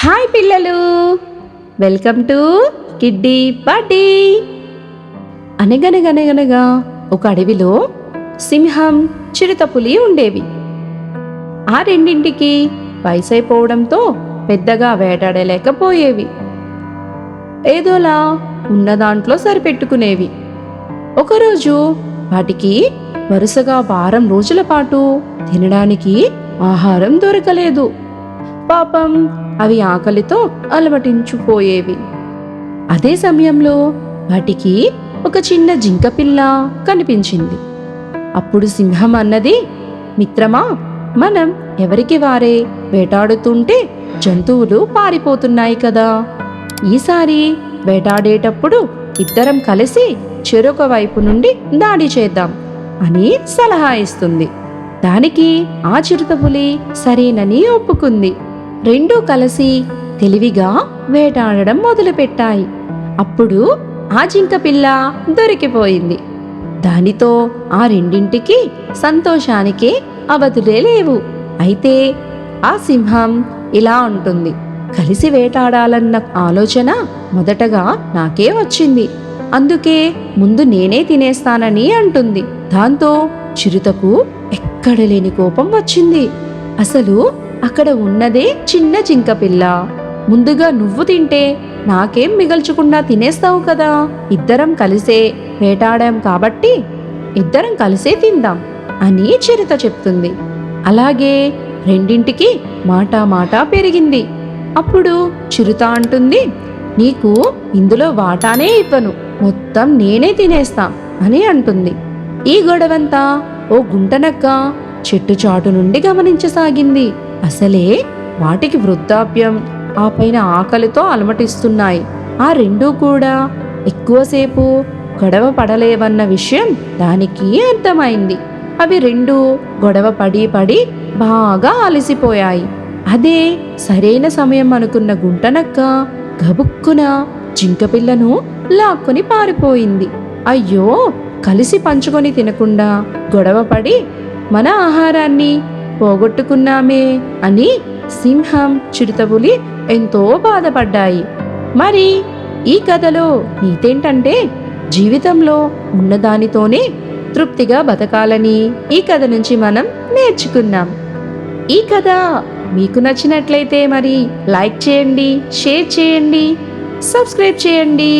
Hi పిల్లలు, welcome to kiddy బడ్డీ. అనగనగనగనగా ఒక అడవిలో సింహం, చిరుతపులి ఉండేవి. ఆ రెండింటికి వయసైపోవడంతో పెద్దగా వేటాడలేకపోయేవి. ఏదోలా ఉన్న దాంట్లో సరిపెట్టుకునేవి. ఒకరోజు వాటికి వరుసగా వారం రోజుల పాటు తినడానికి ఆహారం దొరకలేదు. పాపం అవి ఆకలితో అలమటించిపోయేవి. అదే సమయంలో వాటికి ఒక చిన్న జింకపిల్ల కనిపించింది. అప్పుడు సింహం అన్నది, మిత్రమా, మనం ఎవరికి వారే వేటాడుతుంటే జంతువులు పారిపోతున్నాయి కదా. ఈసారి వేటాడేటప్పుడు ఇద్దరం కలిసి చెరొక వైపు నుండి దాడి చేద్దాం అని సలహా ఇస్తుంది. దానికి ఆ చిరుతపులి సరేనని ఒప్పుకుంది. రెండూ కలిసి తెలివిగా వేటాడడం మొదలుపెట్టాయి. అప్పుడు ఆ జింకపిల్ల దొరికిపోయింది. దానితో ఆ రెండింటికి సంతోషానికి అవధులే లేవు. అయితే ఆ సింహం ఇలా అంటుంది, కలిసి వేటాడాలన్న ఆలోచన మొదటగా నాకే వచ్చింది, అందుకే ముందు నేనే తినేస్తానని అంటుంది. దాంతో చిరుతకు ఎక్కడలేని కోపం వచ్చింది. అసలు అక్కడ ఉన్నదే చిన్న జింకపిల్ల, ముందుగా నువ్వు తింటే నాకేం మిగల్చకుండా తినేస్తావు కదా. ఇద్దరం కలిసే వేటాడాం కాబట్టి ఇద్దరం కలిసే తిందాం అని చిరుత చెప్తుంది. అలాగే రెండింటికి మాట పెరిగింది. అప్పుడు చిరుత అంటుంది, నీకు ఇందులో వాటానే ఇవ్వను, మొత్తం నేనే తినేస్తా అని అంటుంది. ఈ గొడవంతా ఓ గుంటనక్క చెట్టు చాటు నుండి గమనించసాగింది. అసలే వాటికి వృద్ధాప్యం, ఆ పైన ఆకలితో అలమటిస్తున్నాయి. ఆ రెండూ కూడా ఎక్కువసేపు గొడవ పడలేవన్న విషయం దానికి అర్థమైంది. అవి రెండు గొడవ పడి బాగా అలసిపోయాయి. అదే సరైన సమయం అనుకున్న గుంటనక్క గబుక్కున జింకపిల్లను లాక్కొని పారిపోయింది. అయ్యో, కలిసి పంచుకొని తినకుండా గొడవపడి మన ఆహారాన్ని పోగొట్టుకున్నామే అని సింహం, చిరుతపులి ఎంతో బాధపడ్డాయి. మరి ఈ కథలో నీతేంటంటే జీవితంలో ఉన్నదానితోనే తృప్తిగా బతకాలని ఈ కథ నుంచి మనం నేర్చుకున్నాం. ఈ కథ మీకు నచ్చినట్లయితే మరి లైక్ చేయండి, షేర్ చేయండి, సబ్స్క్రైబ్ చేయండి.